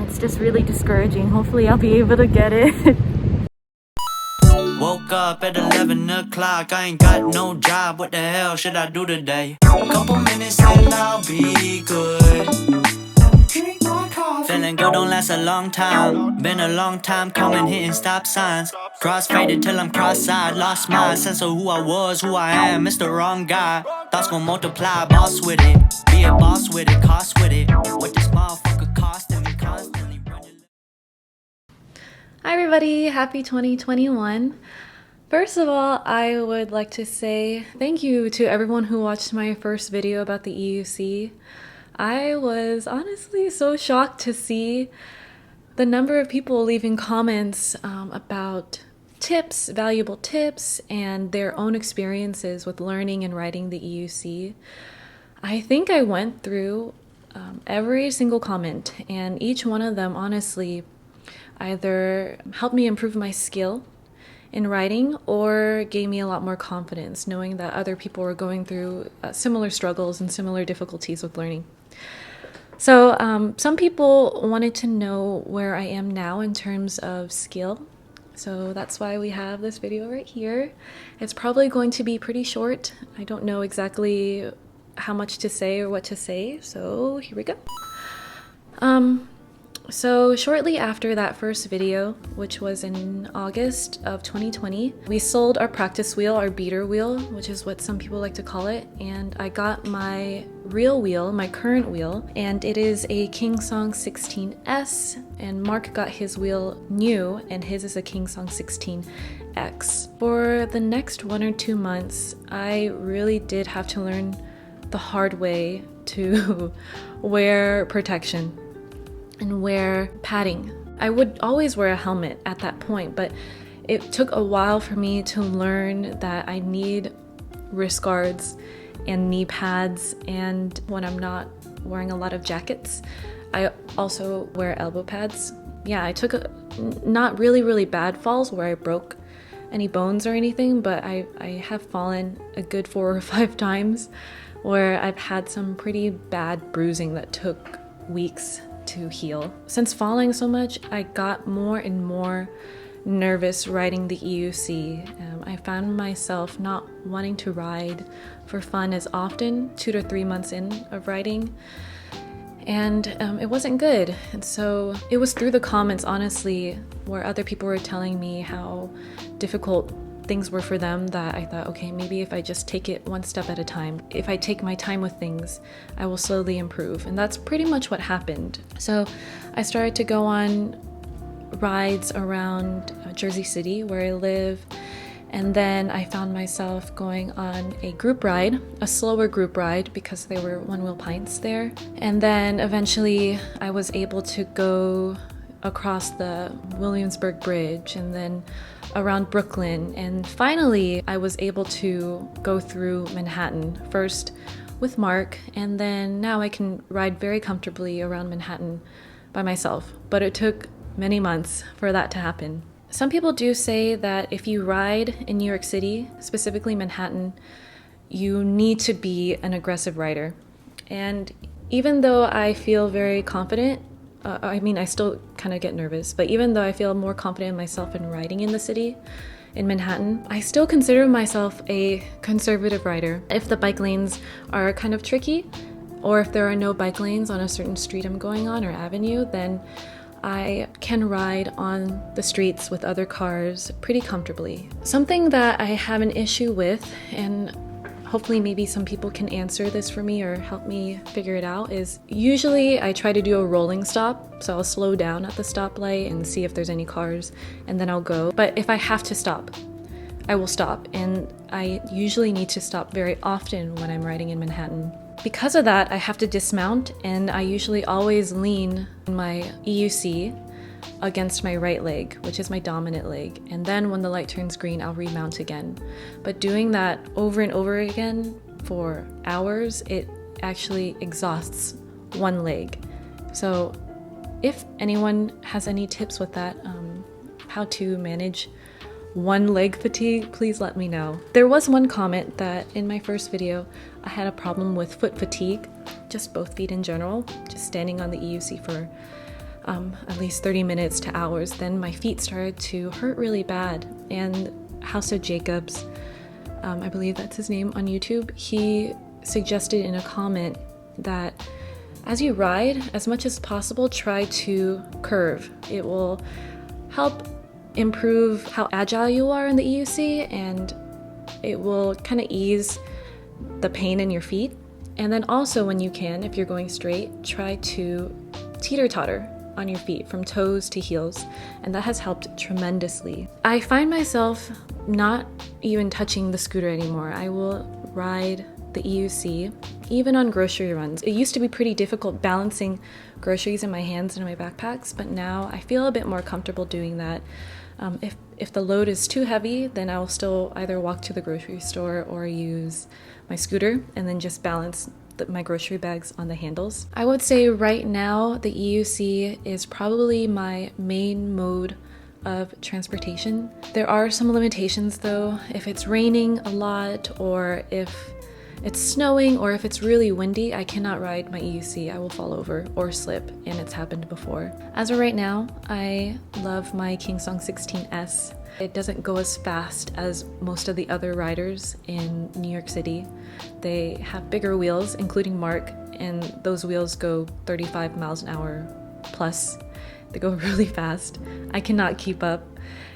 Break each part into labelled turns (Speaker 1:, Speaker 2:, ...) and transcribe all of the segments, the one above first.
Speaker 1: It's just really discouraging. Hopefully I'll be able to get it.
Speaker 2: Woke up at 11 o'clock, I ain't got no job, what the hell should I do today? Couple minutes and I'll be good. Feeling good don't last a long time. Been a long time coming, hitting stop signs. Cross-faded till I'm cross-eyed. Lost my sense of who I was, who I am. It's the wrong guy. Thoughts gon' multiply, boss with it. Be a boss with it, cost with it. What this motherfucker costing me constantly running.
Speaker 1: Hi everybody, happy 2021. First of all, I would like to say thank you to everyone who watched my first video about the EUC. I was honestly so shocked to see the number of people leaving comments about tips, valuable tips, and their own experiences with learning and writing the EUC. I think I went through every single comment, and each one of them honestly either helped me improve my skill in writing or gave me a lot more confidence knowing that other people were going through similar struggles and similar difficulties with learning. So some people wanted to know where I am now in terms of skill. So that's why we have this video right here. It's probably going to be pretty short. I don't know exactly how much to say or what to say, so here we go. So shortly after that first video, which was in August of 2020, we sold our practice wheel, our beater wheel, which is what some people like to call it, and I got my real wheel, my current wheel, and it is a KingSong 16S, and Mark got his wheel new, and his is a KingSong 16X. For the next 1 or 2 months, I really did have to learn the hard way to wear protection and wear padding. I would always wear a helmet at that point, but it took a while for me to learn that I need wrist guards and knee pads, and when I'm not wearing a lot of jackets, I also wear elbow pads. Yeah, I took not really bad falls where I broke any bones or anything, but I have fallen a good 4 or 5 times where I've had some pretty bad bruising that took weeks to heal. Since falling so much, I got more and more nervous riding the EUC. I found myself not wanting to ride for fun as often 2 to 3 months in of riding, and it wasn't good. And so it was through the comments, honestly, where other people were telling me how difficult things were for them, that I thought, okay, maybe if I just take it one step at a time, if I take my time with things, I will slowly improve. And that's pretty much what happened. So I started to go on rides around Jersey City, where I live, and then I found myself going on a group ride, a slower group ride, because there were one-wheel pints there. And then eventually I was able to go across the Williamsburg Bridge and then around Brooklyn, and finally I was able to go through Manhattan, first with Mark, and then now I can ride very comfortably around Manhattan by myself. But it took many months for that to happen. Some people do say that if you ride in New York City, specifically Manhattan, you need to be an aggressive rider. And even though I feel very confident, I still kind of get nervous, but even though I feel more confident in myself in riding in the city, in Manhattan, I still consider myself a conservative rider. If the bike lanes are kind of tricky, or if there are no bike lanes on a certain street I'm going on or avenue, then I can ride on the streets with other cars pretty comfortably. Something that I have an issue with, and hopefully maybe some people can answer this for me or help me figure it out, is usually I try to do a rolling stop. So I'll slow down at the stoplight and see if there's any cars, and then I'll go. But if I have to stop, I will stop. And I usually need to stop very often when I'm riding in Manhattan. Because of that, I have to dismount, and I usually always lean my EUC against my right leg, which is my dominant leg, and then when the light turns green, I'll remount again. But doing that over and over again for hours, it actually exhausts one leg. So if anyone has any tips with that, how to manage one leg fatigue, please let me know. There was one comment that in my first video, I had a problem with foot fatigue, just both feet in general, just standing on the EUC for at least 30 minutes to hours. Then my feet started to hurt really bad. And House of Jacobs, I believe that's his name on YouTube, he suggested in a comment that as you ride, as much as possible, try to curve. It will help improve how agile you are in the EUC, and it will kind of ease the pain in your feet. And then also when you can, if you're going straight, try to teeter-totter on your feet from toes to heels, and that has helped tremendously. I find myself not even touching the scooter anymore. I will ride the EUC even on grocery runs. It used to be pretty difficult balancing groceries in my hands and in my backpacks, but now I feel a bit more comfortable doing that. If the load is too heavy, then I will still either walk to the grocery store or use my scooter and then just balance my grocery bags on the handles. I would say right now the EUC is probably my main mode of transportation. There are some limitations though. If it's raining a lot, or if it's snowing, or if it's really windy, I cannot ride my EUC. I will fall over or slip, and it's happened before. As of right now, I love my KingSong 16S. It doesn't go as fast as most of the other riders in New York City. They have bigger wheels, including Mark, and those wheels go 35 miles an hour plus. They go really fast. I cannot keep up.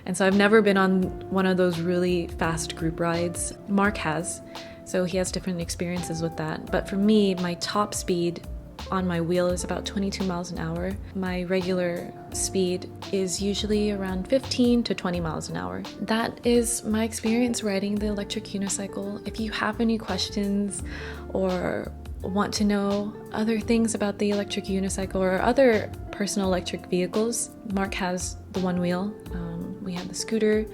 Speaker 1: And so I've never been on one of those really fast group rides. Mark has, so he has different experiences with that. But for me, my top speed on my wheel is about 22 miles an hour. My regular speed is usually around 15 to 20 miles an hour. That is my experience riding the electric unicycle. If you have any questions or want to know other things about the electric unicycle or other personal electric vehicles, Mark has the one wheel. We have the scooter.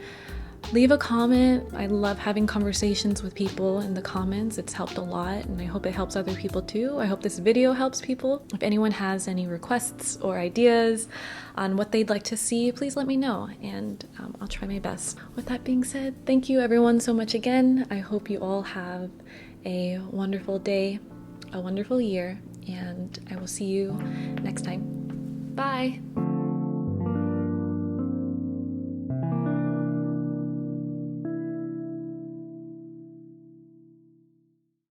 Speaker 1: Leave a comment. I love having conversations with people in the comments. It's helped a lot, and I hope it helps other people too. I hope this video helps people. If anyone has any requests or ideas on what they'd like to see, please let me know, and I'll try my best. With that being said, thank you everyone so much again. I hope you all have a wonderful day, a wonderful year, and I will see you next time. Bye!